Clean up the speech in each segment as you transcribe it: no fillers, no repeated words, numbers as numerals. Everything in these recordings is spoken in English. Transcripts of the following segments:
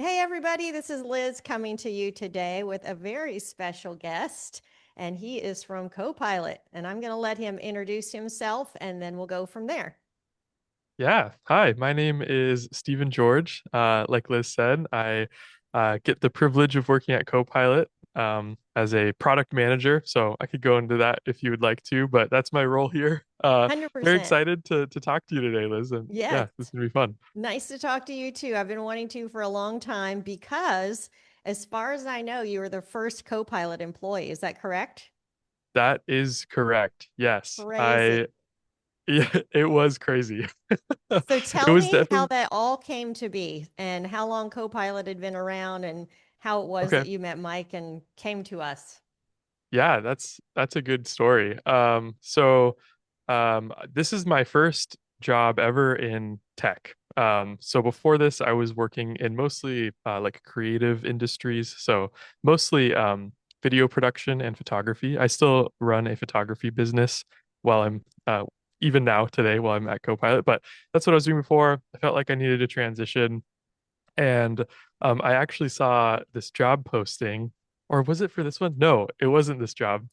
Hey, everybody, this is Liz coming to you today with a very special guest, and he is from Copilot. And I'm going to let him introduce himself and then we'll go from there. Yeah. Hi, my name is Stephen George. Like Liz said, I get the privilege of working at Copilot as a product manager. So I could go into that if you would like to, but that's my role here. Very 100%. excited to talk to you today, Liz. And Yes. yeah, this is gonna be fun. Nice to talk to you too. I've been wanting to for a long time because, as far as I know, you were the first Copilot employee. Is that correct? That is correct. Yes. Crazy. Yeah, it was crazy. So It tell was me how definitely that all came to be and how long Copilot had been around and how it was okay. that you met Mike and came to us. Yeah, that's a good story. This is my first job ever in tech. So before this, I was working in mostly like creative industries. So mostly video production and photography. I still run a photography business while I'm even now today while I'm at Copilot, but that's what I was doing before. I felt like I needed to transition. And I actually saw this job posting, or was it for this one? No, it wasn't this job.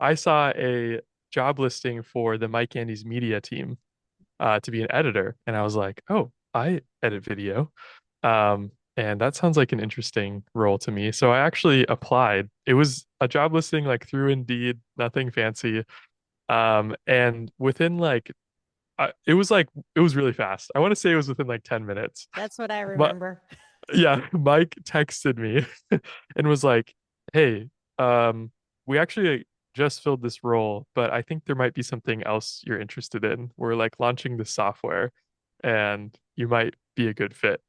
I saw a job listing for the Mike Andy's media team to be an editor, and I was like, "Oh, I edit video." And that sounds like an interesting role to me. So I actually applied. It was a job listing like through Indeed, nothing fancy. And within it was really fast. I want to say it was within like 10 minutes. That's what I But remember. yeah, Mike texted me and was like, "Hey, we actually just filled this role, but I think there might be something else you're interested in. We're like launching this software and you might be a good fit."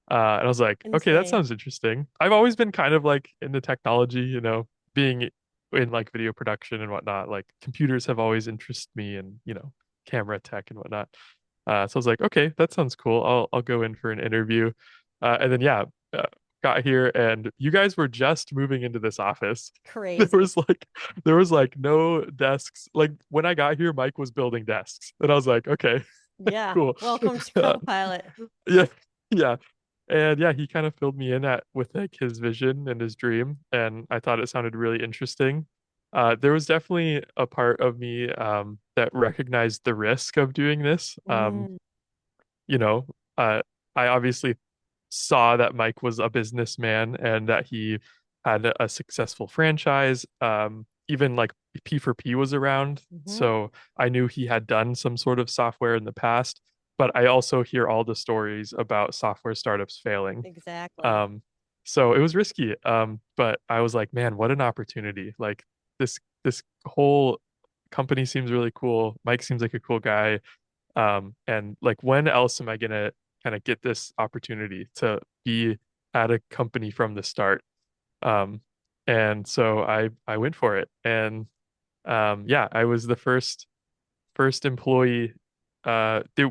And I was like, "Okay, that Insane. sounds interesting." I've always been kind of like into technology, being in like video production and whatnot. Like computers have always interested me and, camera tech and whatnot. So I was like, "Okay, that sounds cool. I'll go in for an interview." And then yeah, uh, got here and you guys were just moving into this office. There Crazy. was like there was like no desks. Like when I got here, Mike was building desks. And I was like, okay, Yeah. cool. Welcome to Uh, Copilot. yeah, yeah. And yeah, he kind of filled me in at with like his vision and his dream, and I thought it sounded really interesting. There was definitely a part of me that recognized the risk of doing this. Mm, You know, I obviously saw that Mike was a businessman and that he had a successful franchise. Even like P4P was around, hmm. so I knew he had done some sort of software in the past. But I also hear all the stories about software startups failing. Exactly. Um, so it was risky. But I was like, man, what an opportunity! Like this whole company seems really cool. Mike seems like a cool guy. And like, when else am I gonna kind of get this opportunity to be at a company from the start? Um, and so I went for it, and yeah, I was the first employee.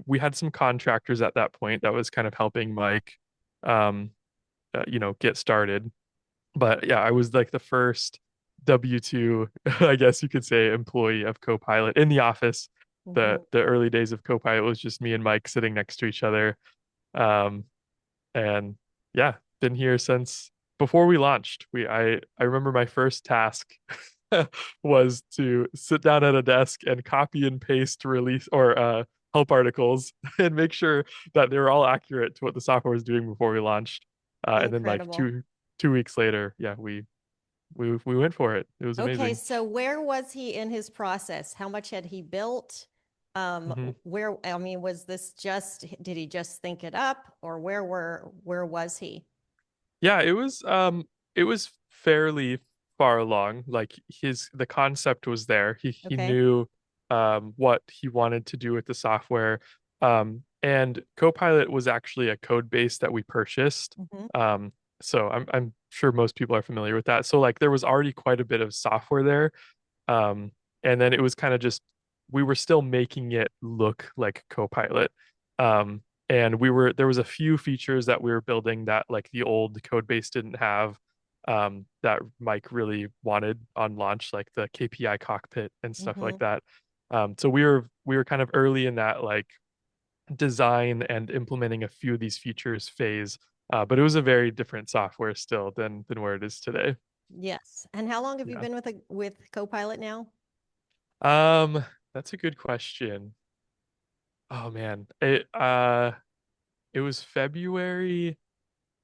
We had some contractors at that point that was kind of helping Mike, um, get started. But yeah, I was like the first W-2, I guess you could say, employee of Copilot in the office. The Hmm. the early days of Copilot was just me and Mike sitting next to each other. Um, and yeah, been here since before we launched. I remember my first task was to sit down at a desk and copy and paste release or help articles and make sure that they were all accurate to what the software was doing before we launched. And then like Incredible. two weeks later, yeah, we went for it. It was Okay, amazing. so where was he in his process? How much had he built? Hmm. I mean, was this just, did he just think it up or where was he? Yeah, it was fairly far along. Like the concept was there. He Okay. knew what he wanted to do with the software. And Copilot was actually a code base that we purchased. Hmm. Um, so I'm sure most people are familiar with that. So like there was already quite a bit of software there. Um, and then it was kind of just we were still making it look like Copilot. And there was a few features that we were building that like the old code base didn't have, that Mike really wanted on launch, like the KPI cockpit and stuff Hmm. like that. So we were kind of early in that like design and implementing a few of these features phase. But it was a very different software still than where it is today. Yes. And how long have you Yeah. been with Copilot now? Um, that's a good question. Oh man. It was February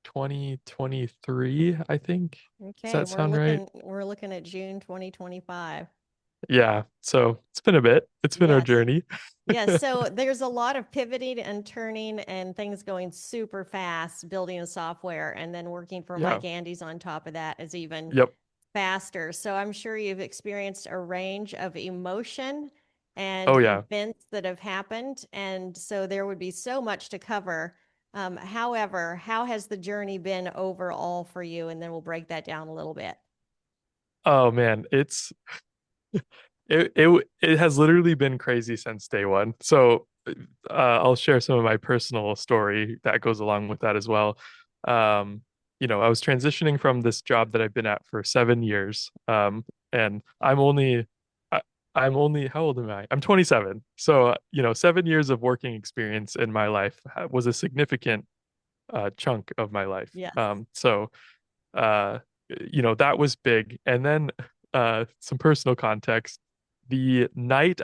2023, I think. Does Okay, that sound right? we're looking at June 2025. Yeah. So it's been a bit. It's been our Yes. journey. Yes, so there's a lot of pivoting and turning and things going super fast, building a software, and then working for Yeah. Mike Andes on top of that is even Yep. faster. So I'm sure you've experienced a range of emotion and Oh yeah. events that have happened. And so there would be so much to cover. However, how has the journey been overall for you? And then we'll break that down a little bit. Oh man, it has literally been crazy since day one. So I'll share some of my personal story that goes along with that as well. Um, I was transitioning from this job that I've been at for 7 years, and I, I'm only how old am I? I'm 27. So 7 years of working experience in my life was a significant chunk of my life. Yes. Uh, that was big. And then some personal context. The night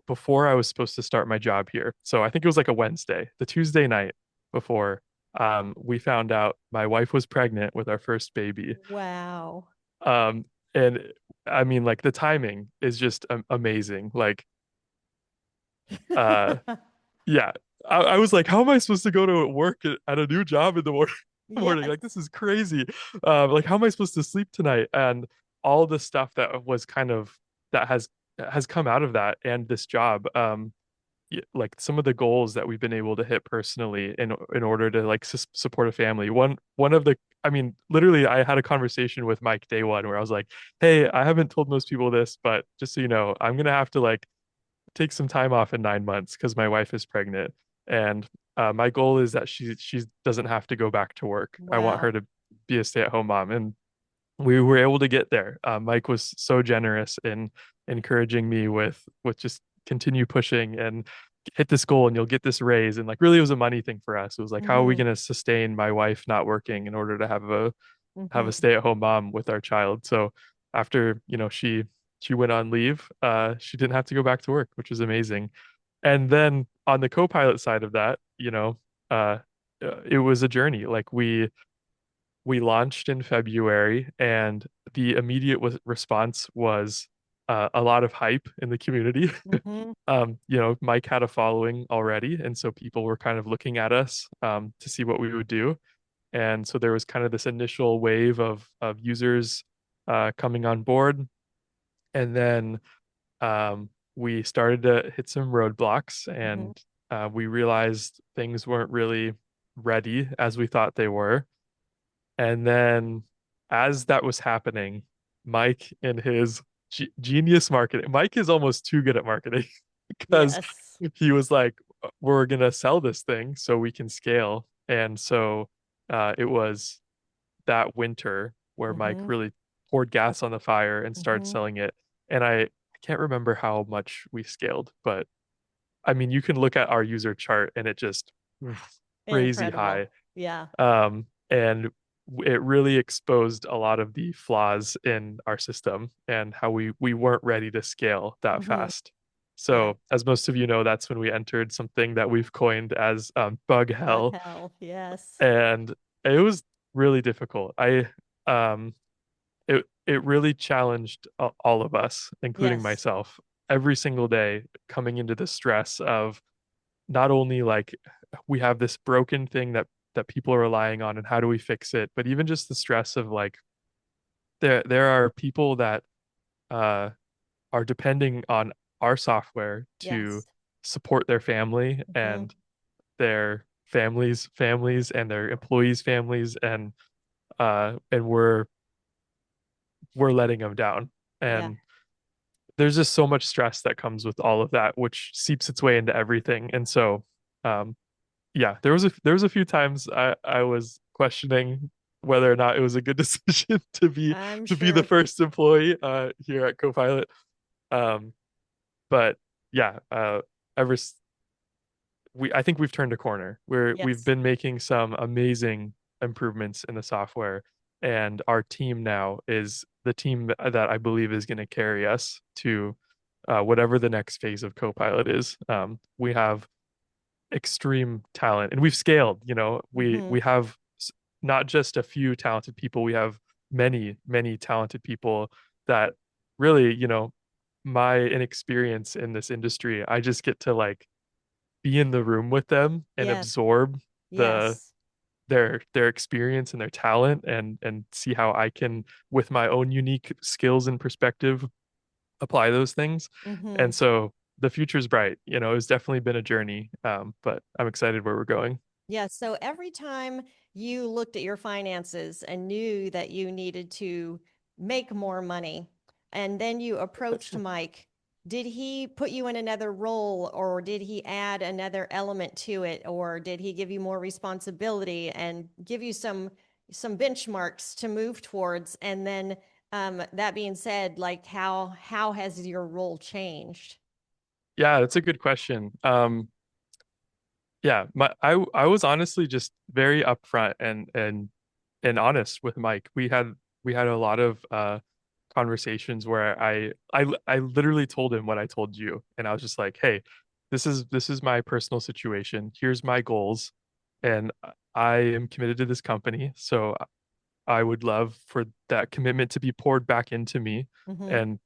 before I was supposed to start my job here, so I think it was like a Wednesday, the Tuesday night before, we found out my wife was pregnant with our first baby. Wow. Um, and I mean, like the timing is just amazing. Like, uh, yeah, I was like, how am I supposed to go to work at a new job in the morning? Morning? Yes. Like, this is crazy. Like, how am I supposed to sleep tonight? And all the stuff that was kind of that has come out of that and this job. Like some of the goals that we've been able to hit personally in order to like support a family. One of the I mean, literally, I had a conversation with Mike day one where I was like, "Hey, I haven't told most people this, but just so you know, I'm gonna have to like take some time off in 9 months because my wife is pregnant, and my goal is that she doesn't have to go back to work. I want her Wow. to be a stay-at-home mom, and we were able to get there. Mike was so generous in encouraging me with just continue pushing and hit this goal and you'll get this raise. And like really it was a money thing for us. It was like, how are we Mm-hmm. going to sustain my wife not working in order to have a Mm-hmm. stay-at-home mom with our child? So after, she went on leave, she didn't have to go back to work, which was amazing. And then on the co-pilot side of that, uh, it was a journey. Like we launched in February, and the immediate response was a lot of hype in the community. Mm-hmm. Mike had a following already, and so people were kind of looking at us to see what we would do. And so there was kind of this initial wave of users coming on board, and then we started to hit some roadblocks, Mm-hmm. and we realized things weren't really ready as we thought they were. And then as that was happening, Mike and his genius marketing, Mike is almost too good at marketing because Yes. he was like, we're gonna sell this thing so we can scale. And so it was that winter where Mike Mm-hmm. really poured gas on the fire and started Mm-hmm. selling it. And I can't remember how much we scaled, but I mean, you can look at our user chart and it just crazy Incredible. high. Yeah. And it really exposed a lot of the flaws in our system and how we weren't ready to scale that Mm-hmm. fast. Yeah. So, as most of you know, that's when we entered something that we've coined as bug Bug hell, hell. Yes. and it was really difficult. Um, it really challenged all of us, including Yes. myself, every single day coming into the stress of not only like we have this broken thing that people are relying on and how do we fix it, but even just the stress of like there are people that uh are depending on our software to Yes. support their family Mm-hmm. and their families and their employees families, and we're letting them down. Yeah. And there's just so much stress that comes with all of that, which seeps its way into everything. And so um yeah, there was a few times I was questioning whether or not it was a good decision I'm to be the sure. first employee here at Copilot. Um, but yeah, ever s- we I think we've turned a corner. We've Yes. been making some amazing improvements in the software. And our team now is the team that I believe is going to carry us to whatever the next phase of Copilot is. We have extreme talent and we've scaled, Mm-hmm. we have not just a few talented people, we have many talented people that really, my inexperience in this industry, I just get to like be in the room with them and Yes. absorb the Yes. their experience and their talent and see how I can with my own unique skills and perspective apply those things. Mm-hmm. And so the future's bright. It's definitely been a journey, but I'm excited where we're going. Yeah. So every time you looked at your finances and knew that you needed to make more money, and then you approached Mike, did he put you in another role or did he add another element to it? Or did he give you more responsibility and give you some benchmarks to move towards? And then that being said, like how has your role changed? Yeah, that's a good question. Yeah, I was honestly just very upfront and honest with Mike. We had a lot of conversations where I literally told him what I told you, and I was just like, "Hey, this is my personal situation. Here's my goals, and I am committed to this company. So I would love for that commitment to be poured back into me, Mm-hmm. and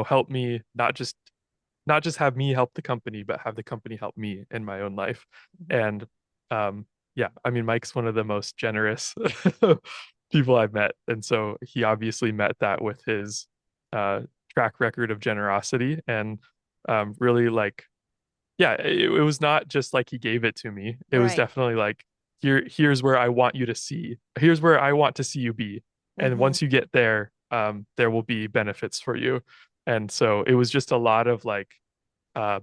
help me not just have me help the company, but have the company help me in my own life." And um, yeah, I mean, Mike's one of the most generous people I've met. And so he obviously met that with his uh, track record of generosity and really like, yeah, it was not just like he gave it to me. It was Right. definitely like, here's where I want you to see. Here's where I want to see you be. And Mm-hmm. once you get there, there will be benefits for you. And so it was just a lot of like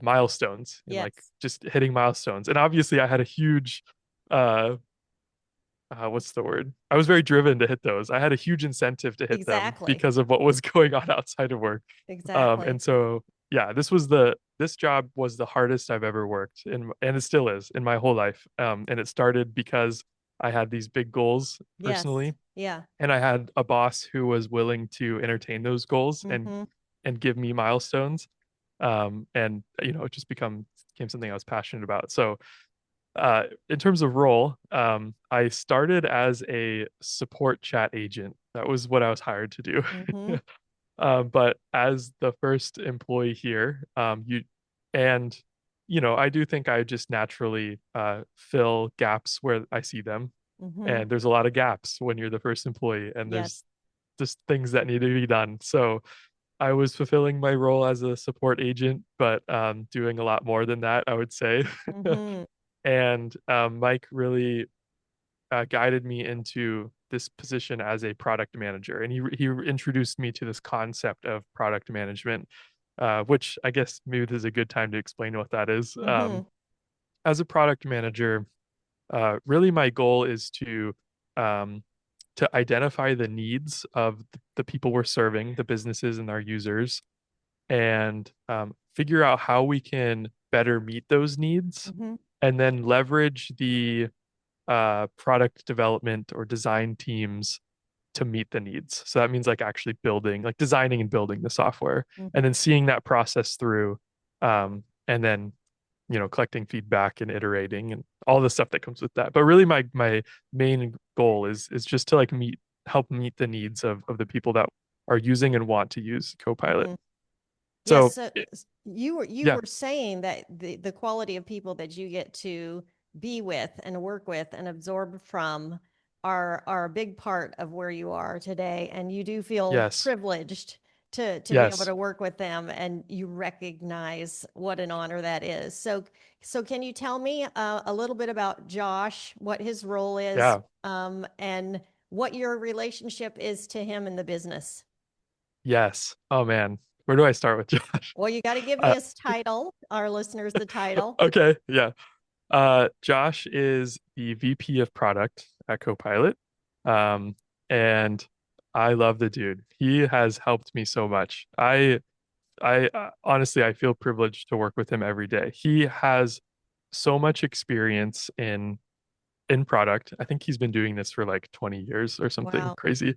milestones and like Yes. just hitting milestones. And obviously I had a huge uh what's the word? I was very driven to hit those. I had a huge incentive to hit them Exactly. because of what was going on outside of work. Exactly. And so yeah, this job was the hardest I've ever worked and it still is in my whole life. And it started because I had these big goals Yes. personally, Yeah. and I had a boss who was willing to entertain those goals Mm-hmm. and give me milestones. And it just became something I was passionate about. So in terms of role, I started as a support chat agent. That was what I was hired to do. Mm-hmm. But as the first employee here, and I do think I just naturally fill gaps where I see them. Mm-hmm. And there's a lot of gaps when you're the first employee, and there's Yes. just things that need to be done. So I was fulfilling my role as a support agent, but doing a lot more than that, I would say. Mm-hmm. And Mike really guided me into this position as a product manager, and he introduced me to this concept of product management, which I guess maybe this is a good time to explain what that is. Mm-hmm. As a product manager, really my goal is um, to identify the needs of the people we're serving, the businesses and our users, and figure out how we can better meet those needs, Mm-hmm. and then leverage the product development or design teams to meet the needs. So that means like actually building, like designing and building the software, and then seeing that process through, and then collecting feedback and iterating and all the stuff that comes with that. But really, my main goal is just to like help meet the needs of the people that are using and want to use Copilot. Mm-hmm. Yes, So so you yeah, were saying that the quality of people that you get to be with and work with and absorb from are a big part of where you are today, and you do feel yes, privileged to be able yes, to work with them, and you recognize what an honor that is. So can you tell me a little bit about Josh, what his role is, yeah, and what your relationship is to him in the business? yes. Oh man, where do I start with Josh? Well, you got to give me Uh, his title, our listeners, the title. okay, yeah. Josh is the VP of product at Copilot. Um, and I love the dude. He has helped me so much. I honestly, I feel privileged to work with him every day. He has so much experience in in product. I think he's been doing this for like 20 years or something Wow. crazy.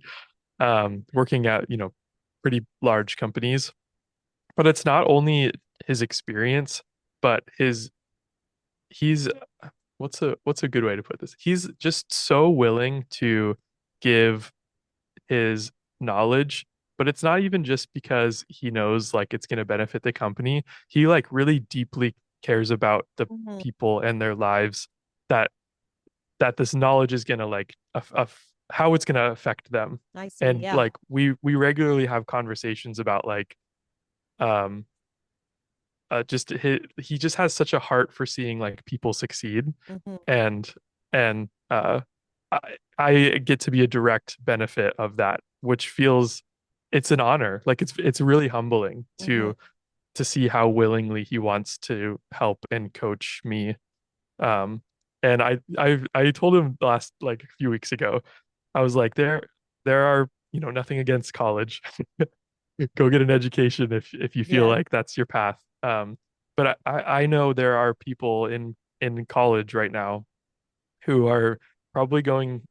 Working at, pretty large companies. But it's not only his experience, but he's what's a good way to put this? He's just so willing to give his knowledge, but it's not even just because he knows like it's going to benefit the company. He like really deeply cares about the Mhm. people and their lives that this knowledge is going to like how it's going to affect them. I see. And Yeah. like we regularly have conversations about like um just he just has such a heart for seeing like people succeed, Hmm. and and I, I get to be a direct benefit of that, which feels it's an honor. Like it's really humbling Hmm. to see how willingly he wants to help and coach me. Um, and I told him last like a few weeks ago, I was like, there are, nothing against college. Go get an education if you feel Yes. like that's your path. But I know there are people in college right now who are probably going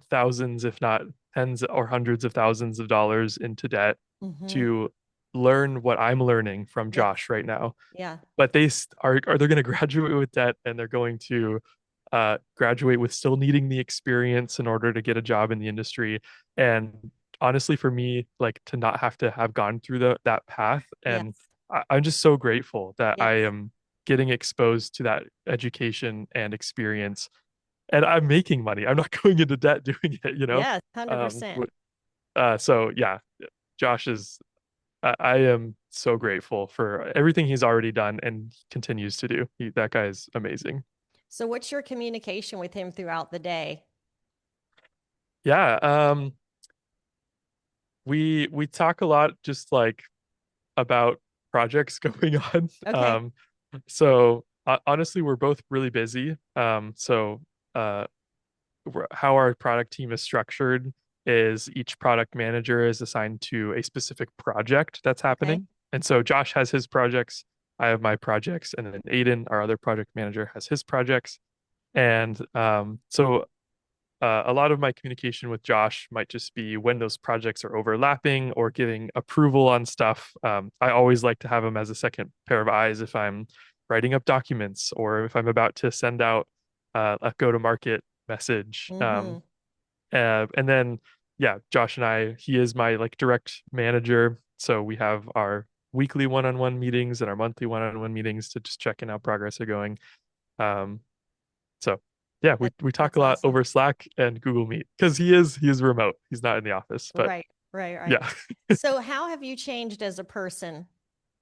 thousands, if not tens or hundreds of thousands of dollars into debt Hmm. to learn what I'm learning from Yes. Josh right now. Yeah. But are they're going to graduate with debt, and they're going to graduate with still needing the experience in order to get a job in the industry. And honestly, for me, like to not have to have gone through that path, and Yes. I'm just so grateful that I Yes. am getting exposed to that education and experience, and I'm making money. I'm not going into debt doing it, Yes. Um, 100%. so yeah, Josh is. I am so grateful for everything he's already done and continues to do. That guy is amazing. So what's your communication with him throughout the day? Yeah, we talk a lot just like about projects going on. Okay. So honestly, we're both really busy. So uh, how our product team is structured is each product manager is assigned to a specific project that's Okay. happening. And so Josh has his projects, I have my projects, and then Aiden, our other project manager, has his projects. And so a lot of my communication with Josh might just be when those projects are overlapping or giving approval on stuff. I always like to have him as a second pair of eyes if I'm writing up documents or if I'm about to send out a go-to-market message. Hmm. And then, yeah, Josh and he is my like direct manager. So we have our weekly one-on-one meetings and our monthly one-on-one meetings to just check in how progress are going. Um, so yeah, we talk That's a lot awesome. over Slack and Google Meet because he is remote. He's not in the office, but Right. Right. Right. yeah. So how have you changed as a person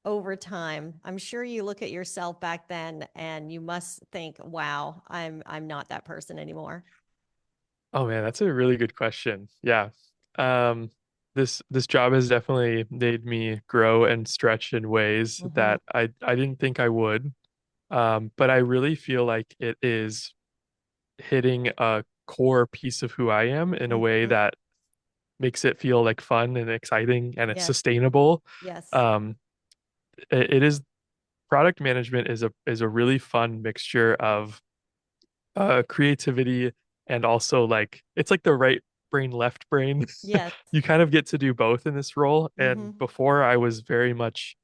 over time? I'm sure you look at yourself back then and you must think, wow, I'm not that person anymore. Oh man, that's a really good question. Yeah. Um, this job has definitely made me grow and stretch in ways Hmm. that I didn't think I would. But I really feel like it is hitting a core piece of who I am in a way Hmm. that makes it feel like fun and exciting and it's Yes. sustainable. Yes. Um, it is product management is a really fun mixture of creativity and also like it's like the right brain, left brain. Yes. You kind of get to do both in this role. And Hmm. before I was very much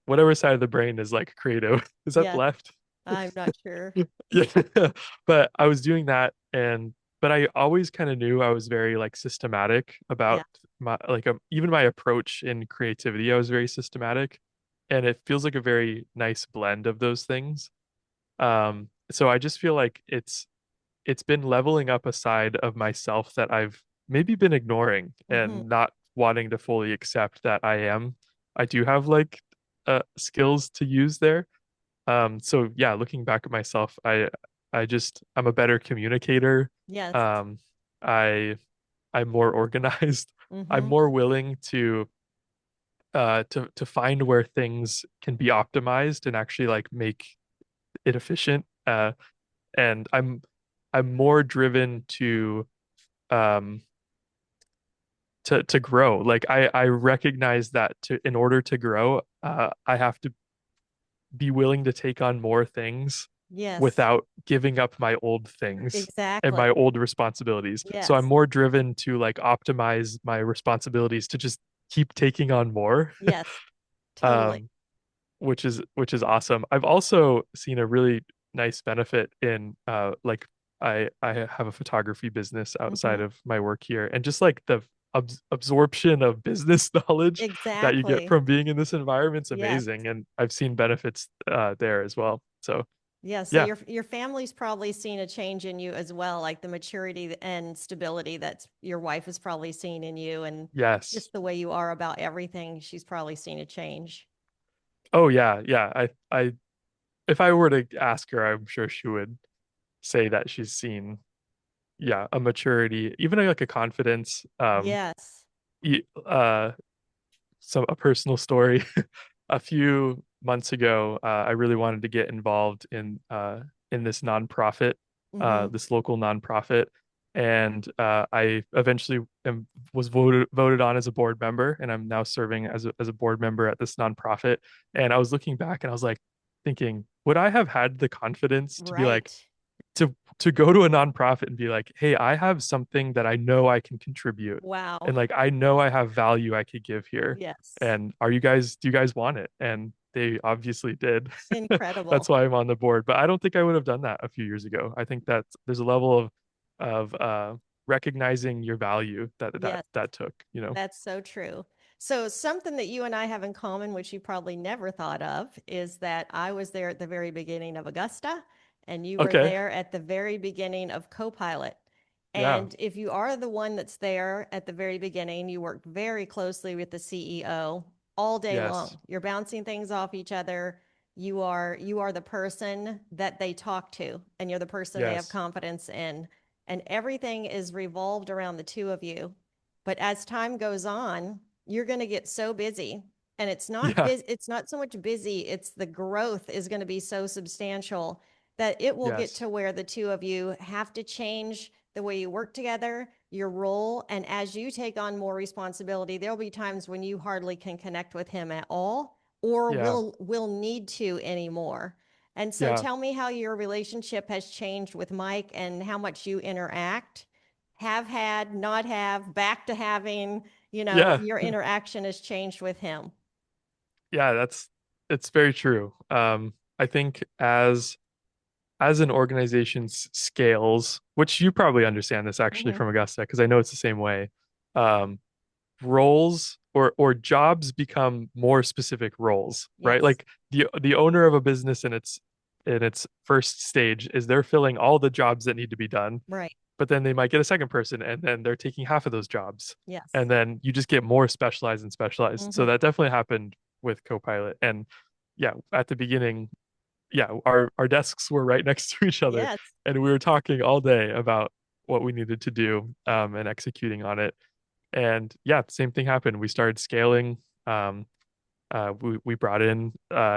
whatever side of the brain is like creative. Is that the Yes. left? I'm not sure. Yeah. But I was doing that, but I always kind of knew I was very like systematic Yeah. about my like even my approach in creativity. I was very systematic, and it feels like a very nice blend of those things. So I just feel like it's been leveling up a side of myself that I've maybe been ignoring Hmm. and not wanting to fully accept that I do have like skills to use there. So yeah, looking back at myself, I'm a better communicator. Yes. Um, I I'm more organized. I'm Hmm. more willing to find where things can be optimized and actually like make it efficient. And I'm more driven um to grow. Like I recognize that to in order to grow, I have to be willing to take on more things Yes, without giving up my old things and my exactly. old responsibilities. So I'm Yes, more driven to like optimize my responsibilities to just keep taking on more. yes, totally. Um, which is awesome. I've also seen a really nice benefit in like I have a photography business outside Hmm. of my work here, and just like the absorption of business knowledge that you get Exactly. from being in this environment's Yes. amazing, and I've seen benefits there as well. So Yeah, so yeah, your family's probably seen a change in you as well, like the maturity and stability that's your wife has probably seen in you, and yes. just the way you are about everything, she's probably seen a change. Oh yeah, yeah. I if I were to ask her, I'm sure she would say that she's seen, yeah, a maturity, even like a confidence. Yes. Y- uh, so a personal story. A few months ago, I really wanted to get involved in this nonprofit, Mm-hmm. this local nonprofit, and I eventually was voted on as a board member, and I'm now serving as a board member at this nonprofit. And I was looking back, and I was like thinking, would I have had the confidence to be like, Right. to go to a nonprofit and be like, hey, I have something that I know I can contribute, Wow. and like I know I have value I could give here, Yes. and do you guys want it? And they obviously did. That's Incredible. why I'm on the board. But I don't think I would have done that a few years ago. I think that there's a level of recognizing your value Yes. that took, you know. That's so true. So, something that you and I have in common, which you probably never thought of, is that I was there at the very beginning of Augusta and you were Okay. there at the very beginning of Copilot. Yeah. And if you are the one that's there at the very beginning, you work very closely with the CEO all day Yes. long. You're bouncing things off each other. You are the person that they talk to and you're the person they have Yes. confidence in. And everything is revolved around the two of you. But as time goes on, you're going to get so busy. And Yeah. it's not so much busy, it's the growth is going to be so substantial that it will get Yes. to where the two of you have to change the way you work together, your role, and as you take on more responsibility, there'll be times when you hardly can connect with him at all or Yeah. will need to anymore. And so Yeah. tell me how your relationship has changed with Mike and how much you interact, have had, not have, back to having, Yeah. your interaction has changed with him. Yeah, it's very true. I think as an organization's scales, which you probably understand this actually Hmm. from Augusta, because I know it's the same way. Um, Roles or jobs become more specific roles, right? Yes. Like the owner of a business in its first stage is they're filling all the jobs that need to be done, Right. but then they might get a second person and then they're taking half of those jobs. Yes. And then you just get more specialized and specialized. So Hmm. that definitely happened with Copilot. And yeah, at the beginning, yeah, our desks were right next to each other, Yes. and we were talking all day about what we needed to do, and executing on it. And yeah, same thing happened. We started scaling. Um, we brought in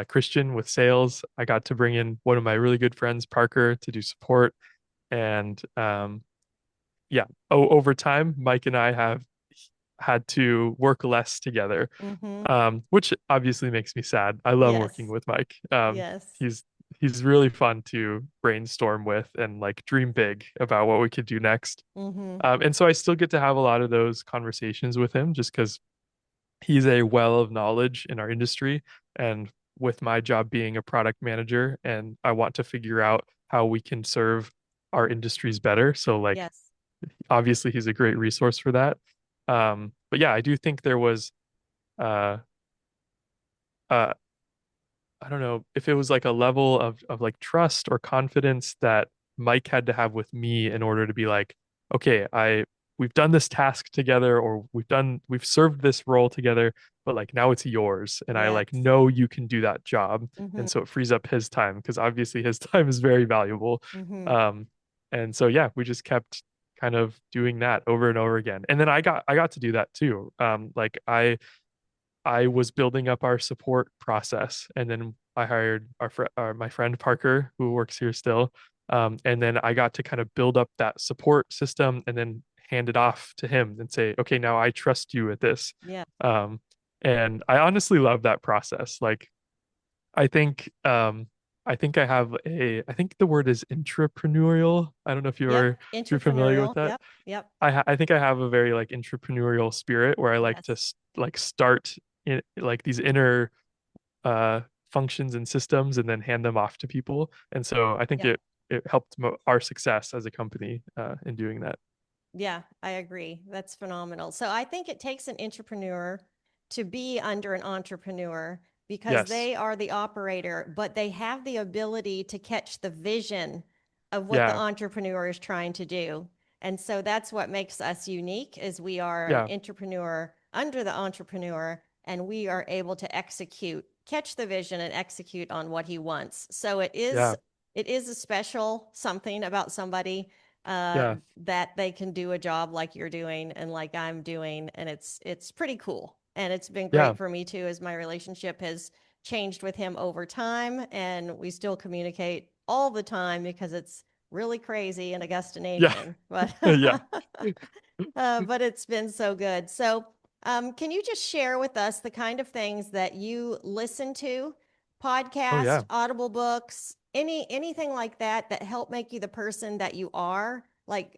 Christian with sales. I got to bring in one of my really good friends, Parker, to do support. And yeah, over time, Mike and I have had to work less together, Hmm. which obviously makes me sad. I love working Yes. with Mike. Yes. He's he's really fun to brainstorm with and like dream big about what we could do next. Hmm. And so I still get to have a lot of those conversations with him just because he's a well of knowledge in our industry. And with my job being a product manager, and I want to figure out how we can serve our industries better. So like Yes. obviously he's a great resource for that. But yeah, I do think there was uh uh I don't know if it was like a level of like trust or confidence that Mike had to have with me in order to be like, okay, I we've done this task together, or we've served this role together, but like now it's yours, and I like Yes. know you can do that job. Hmm. And so it frees up his time because obviously his time is very valuable. Hmm. Um, and so yeah, we just kept kind of doing that over and over again. And then I got to do that too. Like I was building up our support process, and then I hired my friend Parker, who works here still. And then I got to kind of build up that support system, and then hand it off to him and say, "Okay, now I trust you with this." Yeah. Um, and I honestly love that process. Like, I think I think I think the word is intrapreneurial. I don't know Yep. if you're familiar with Entrepreneurial. that. Yep. Yep. I think I have a very like entrepreneurial spirit where I like to Yes. like start in like these inner uh functions and systems and then hand them off to people. And so I think Yep. it helped our success as a company in doing that. Yeah, I agree. That's phenomenal. So I think it takes an entrepreneur to be under an entrepreneur because Yes. they are the operator, but they have the ability to catch the vision of what the Yeah. entrepreneur is trying to do. And so that's what makes us unique is we are an Yeah. entrepreneur under the entrepreneur and we are able to execute, catch the vision and execute on what he wants. So Yeah. it is a special something about somebody Yeah. that they can do a job like you're doing and like I'm doing, and it's pretty cool. And it's been Yeah. great for me too, as my relationship has changed with him over time, and we still communicate all the time because it's really crazy in Augusta Yeah. Nation, but Yeah. but it's been so good. So, can you just share with us the kind of things that you listen to, Oh podcast, yeah. audible books, anything like that that help make you the person that you are, like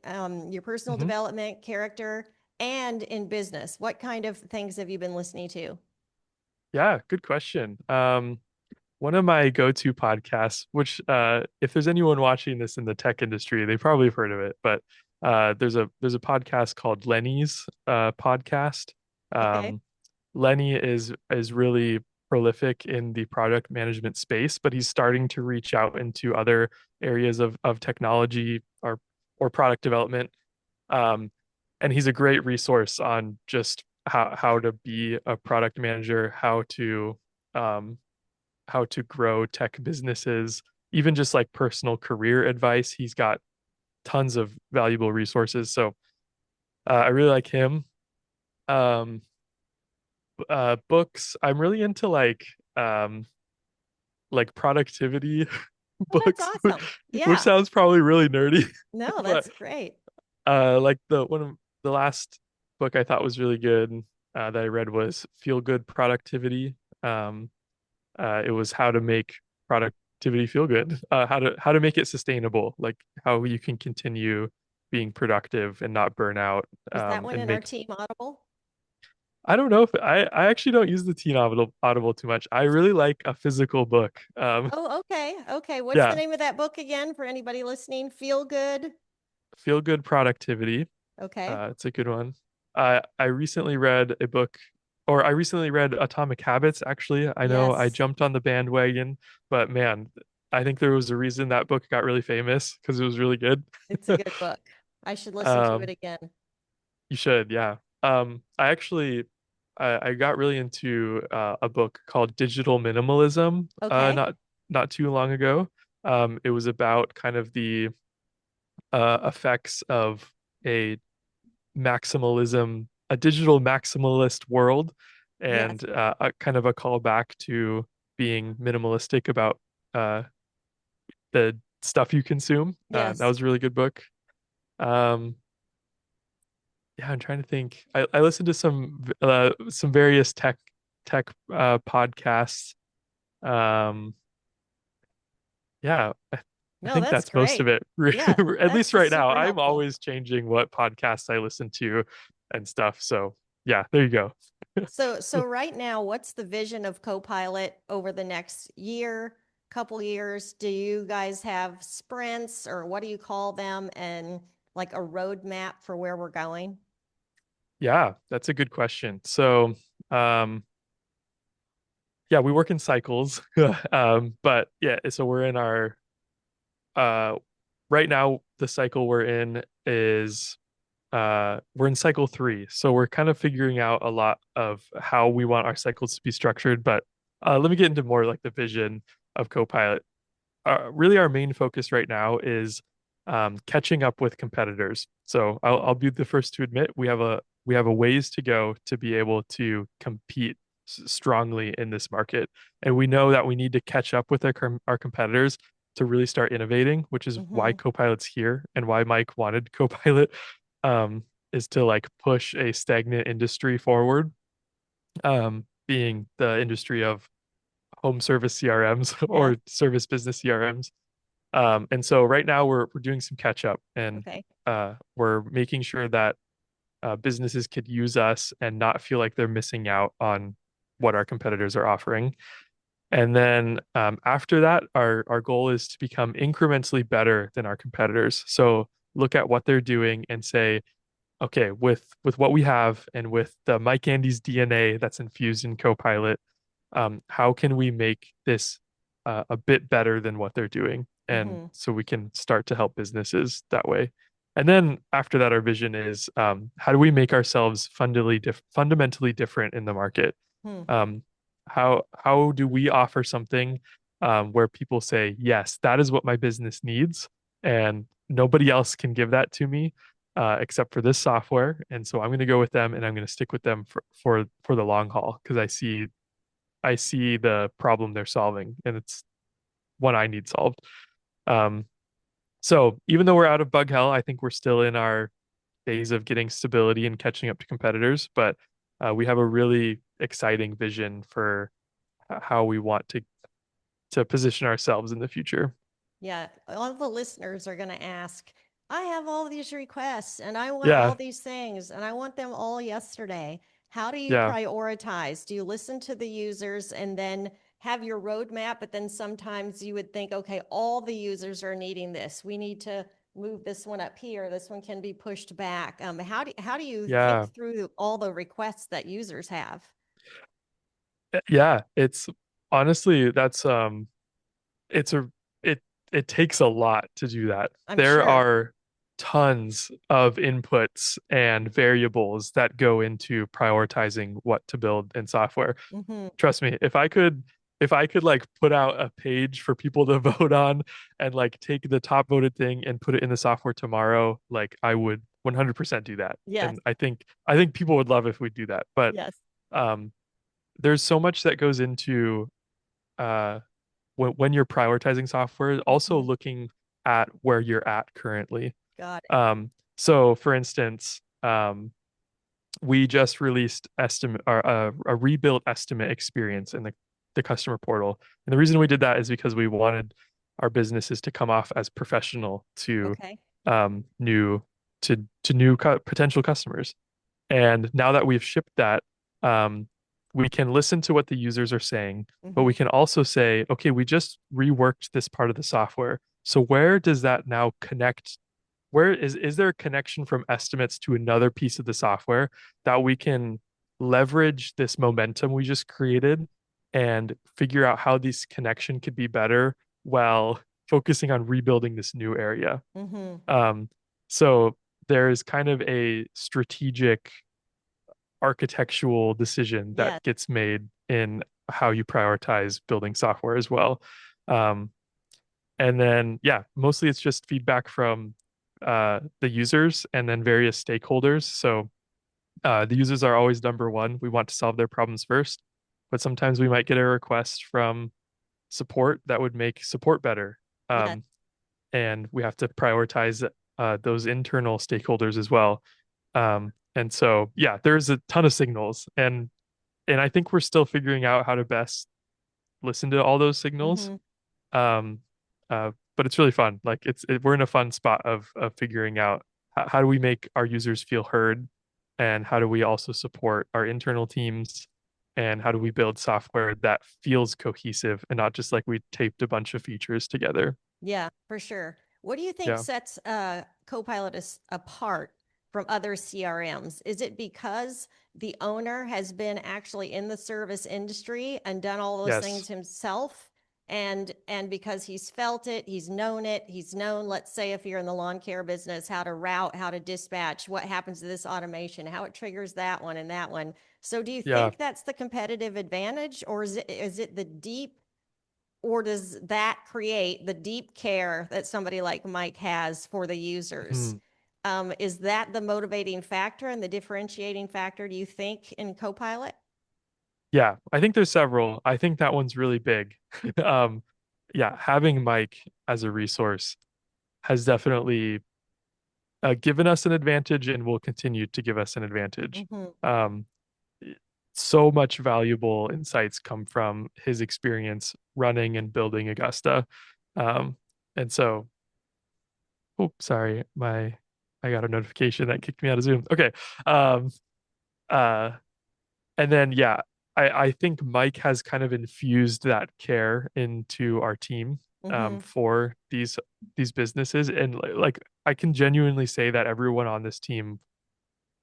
your personal hmm development, character, and in business? What kind of things have you been listening to? Yeah, good question. One of my go-to podcasts, which if there's anyone watching this in the tech industry, they probably have heard of it, but there's a podcast called Lenny's podcast. Okay. Um, Lenny is really prolific in the product management space, but he's starting to reach out into other areas of technology or product development. Um, and he's a great resource on just how to be a product manager, um, how to grow tech businesses, even just like personal career advice. He's got tons of valuable resources. So I really like him. Um, Books. I'm really into like productivity Oh, that's books, awesome. which Yeah. sounds probably really nerdy, No, but that's great. like the one of the last book I thought was really good that I read was Feel Good Productivity. Um, it was how to make productivity feel good, how to make it sustainable, like how you can continue being productive and not burn out, Is that one and in our make. team Audible? I don't know if I actually don't use the teen audible too much. I really like a physical book. Oh, okay. Okay. What's the Yeah, name of that book again for anybody listening? Feel Good. Feel Good Productivity. Okay. It's a good one. I recently read a book, or I recently read Atomic Habits, actually. I know I Yes, jumped on the bandwagon, but man, I think there was a reason that book got really famous because it was really good. it's a good book. I should listen to it Um, again. you should, yeah. I actually I got really into a book called Digital Minimalism Okay. not too long ago. It was about kind of the effects of a a digital maximalist world, Yes. and a kind of a callback to being minimalistic about uh, the stuff you consume. That Yes. was a really good book. Um, yeah, I'm trying to think. I listened to some various tech podcasts. Um, yeah, I No, think that's that's most of great. it. Yeah, At that's least right now, super I'm helpful. always changing what podcasts I listen to and stuff. So yeah, there you go. So right now, what's the vision of Copilot over the next year, couple years? Do you guys have sprints or what do you call them and like a roadmap for where we're going? Yeah, that's a good question. So, um, yeah, we work in cycles. But yeah, so we're in our uh right now the cycle we're in is we're in cycle 3. So we're kind of figuring out a lot of how we want our cycles to be structured, but let me get into more like the vision of Copilot. Really our main focus right now is catching up with competitors. So I'll be the first to admit we have a ways to go to be able to compete strongly in this market, and we know that we need to catch up with our competitors to really start innovating, which is why Mm-hmm. Copilot's here and why Mike wanted Copilot, um, is to like push a stagnant industry forward, being the industry of home service CRMs Yes. or service business CRMs. And so right now we're doing some catch up, and Okay. we're making sure that businesses could use us and not feel like they're missing out on what our competitors are offering. And then after that, our goal is to become incrementally better than our competitors. So look at what they're doing and say, okay, with what we have and with the Mike Andy's DNA that's infused in Copilot, how can we make this a bit better than what they're doing? And Mm-hmm. so we can start to help businesses that way. And then after that, our vision is how do we make ourselves fundamentally different in the market? Hmm. Um, how do we offer something where people say, yes, that is what my business needs, and nobody else can give that to me except for this software. And so I'm going to go with them, and I'm going to stick with them for the long haul because I see the problem they're solving, and it's one I need solved. Um, so even though we're out of bug hell, I think we're still in our phase of getting stability and catching up to competitors, but we have a really exciting vision for how we want to position ourselves in the future. Yeah, all the listeners are going to ask, I have all these requests and I want all Yeah, these things and I want them all yesterday. How do you yeah, prioritize? Do you listen to the users and then have your roadmap? But then sometimes you would think, okay, all the users are needing this. We need to move this one up here. This one can be pushed back. How do you yeah, think through all the requests that users have? yeah. It's honestly that's it's a it it takes a lot to do that. I'm There sure. are tons of inputs and variables that go into prioritizing what to build in software. Mm-hmm. Trust me, if I could like put out a page for people to vote on and like take the top voted thing and put it in the software tomorrow, like I would 100% do that. Yes. And I think people would love if we do that. But Yes. um there's so much that goes into uh when you're prioritizing software, also Mm-hmm. looking at where you're at currently. Got it. So for instance, we just released estimate or a rebuilt estimate experience in the customer portal. And the reason we did that is because we wanted our businesses to come off as professional to Okay. new to new potential customers. And now that we've shipped that, we can listen to what the users are saying, but Mm-hmm. we can also say, okay, we just reworked this part of the software. So where does that now connect? Where is there a connection from estimates to another piece of the software that we can leverage this momentum we just created and figure out how this connection could be better while focusing on rebuilding this new area? Mm-hmm. Um, so there is kind of a strategic architectural decision that Yes. gets made in how you prioritize building software as well. Um, and then, yeah, mostly it's just feedback from the users and then various stakeholders. So the users are always number one. We want to solve their problems first, but sometimes we might get a request from support that would make support better. Yes. Um, and we have to prioritize those internal stakeholders as well. And so, yeah, there's a ton of signals, and I think we're still figuring out how to best listen to all those signals. Mm-hmm. Um, but it's really fun. Like we're in a fun spot of figuring out how do we make our users feel heard, and how do we also support our internal teams, and how do we build software that feels cohesive and not just like we taped a bunch of features together. Yeah, for sure. What do you think Yeah. sets Copilot apart from other CRMs? Is it because the owner has been actually in the service industry and done all those things Yes. himself? And because he's felt it, he's known it, he's known, let's say if you're in the lawn care business, how to route, how to dispatch, what happens to this automation, how it triggers that one and that one. So do you Yeah. think that's the competitive advantage, or is it the deep, or does that create the deep care that somebody like Mike has for the users? Hmm. Is that the motivating factor and the differentiating factor, do you think, in Copilot? Yeah, I think there's several. I think that one's really big. Um, yeah, having Mike as a resource has definitely given us an advantage and will continue to give us an advantage. Mm-hmm. Um, so much valuable insights come from his experience running and building Augusta. Um, and so, oh, sorry, I got a notification that kicked me out of Zoom. Okay. Um, uh, and then yeah, I think Mike has kind of infused that care into our team Mm-hmm. for these businesses. And like I can genuinely say that everyone on this team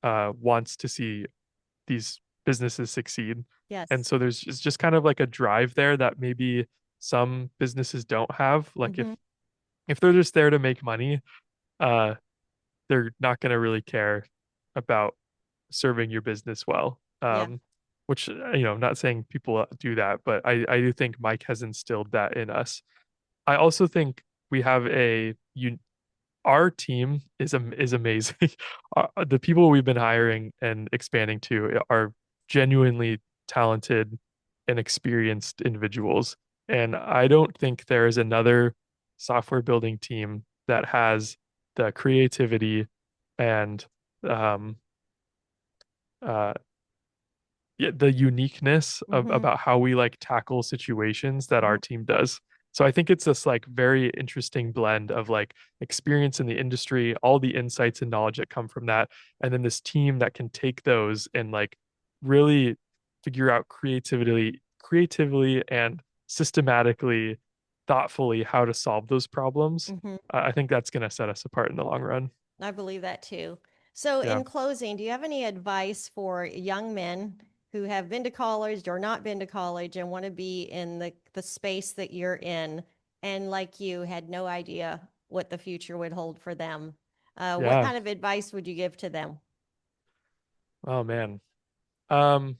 wants to see these businesses succeed. And Yes. so there's just kind of like a drive there that maybe some businesses don't have. Like Mm-hmm. if they're just there to make money, uh, they're not going to really care about serving your business well. Yeah. Which I'm not saying people do that, but I do think Mike has instilled that in us. I also think we have our team is amazing. The people we've been hiring and expanding to are genuinely talented and experienced individuals. And I don't think there is another software building team that has the creativity and um, uh, yeah, the uniqueness of Mm-hmm. about how we like tackle situations that our Mm-hmm. team does. So I think it's this like very interesting blend of like experience in the industry, all the insights and knowledge that come from that, and then this team that can take those and like really figure out creatively and systematically, thoughtfully how to solve those problems. Mm-hmm. I think that's going to set us apart in the long run. I believe that too. So, Yeah. in closing, do you have any advice for young men who have been to college or not been to college and want to be in the space that you're in and, like you, had no idea what the future would hold for them? What Yeah. kind of advice would you give to them? Oh man. Um,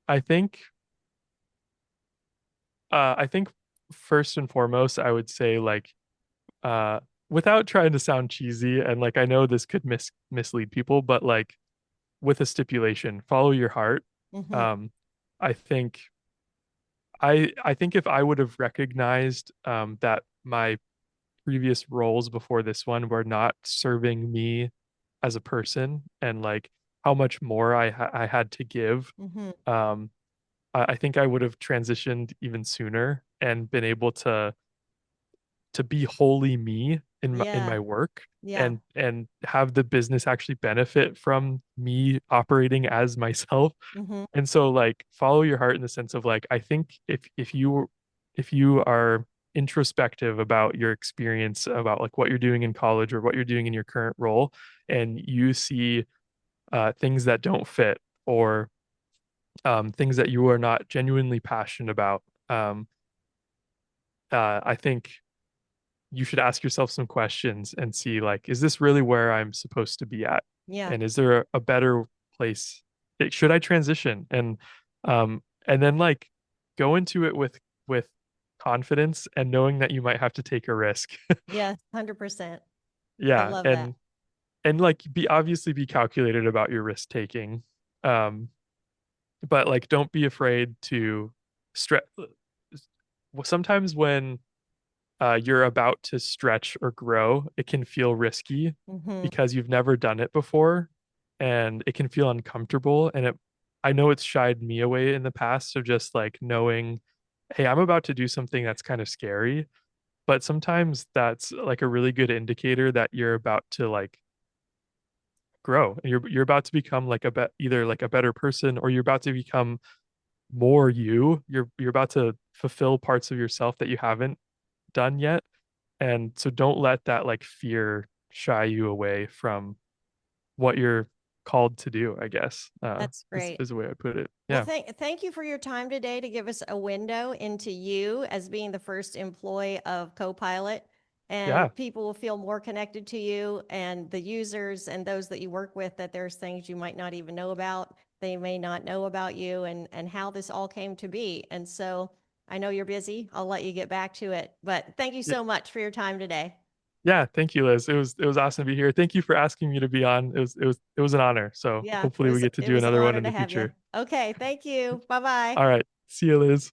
I think I think first and foremost, I would say like uh without trying to sound cheesy and like I know this could mislead people, but like with a stipulation, follow your heart. Mm-hmm. Um I think I think if I would have recognized that my previous roles before this one were not serving me as a person and like how much more I had to give, Mm-hmm. um I think I would have transitioned even sooner and been able to be wholly me in Yeah. my work Yeah. and have the business actually benefit from me operating as myself. Mm-hmm. And so like follow your heart in the sense of like I think if you are introspective about your experience about like what you're doing in college or what you're doing in your current role and you see things that don't fit or things that you are not genuinely passionate about, I think you should ask yourself some questions and see like, is this really where I'm supposed to be at? Yeah. And is there a better place? Should I transition? And then like go into it with confidence and knowing that you might have to take a risk. Yeah. 100%. I Yeah, love that. and like be calculated about your risk taking. Um, but like don't be afraid to stretch. Sometimes when you're about to stretch or grow, it can feel risky Mm-hmm. because you've never done it before and it can feel uncomfortable. I know it's shied me away in the past of just like knowing, hey, I'm about to do something that's kind of scary. But sometimes that's like a really good indicator that you're about to like grow. And you're about to become like either like a better person or you're about to become more you. You're about to fulfill parts of yourself that you haven't done yet. And so don't let that like fear shy you away from what you're called to do, I guess. That's great. Is the way I put it. Well, Yeah. thank you for your time today to give us a window into you as being the first employee of Copilot. Yeah. And people will feel more connected to you and the users and those that you work with, that there's things you might not even know about. They may not know about you and how this all came to be. And so I know you're busy. I'll let you get back to it. But thank you Yeah. so much for your time today. Yeah. Thank you, Liz. It was awesome to be here. Thank you for asking me to be on. It was an honor. So Yeah, hopefully we get to it do was an another one honor in to the have you. future. Okay, thank you. Bye-bye. All right. See you, Liz.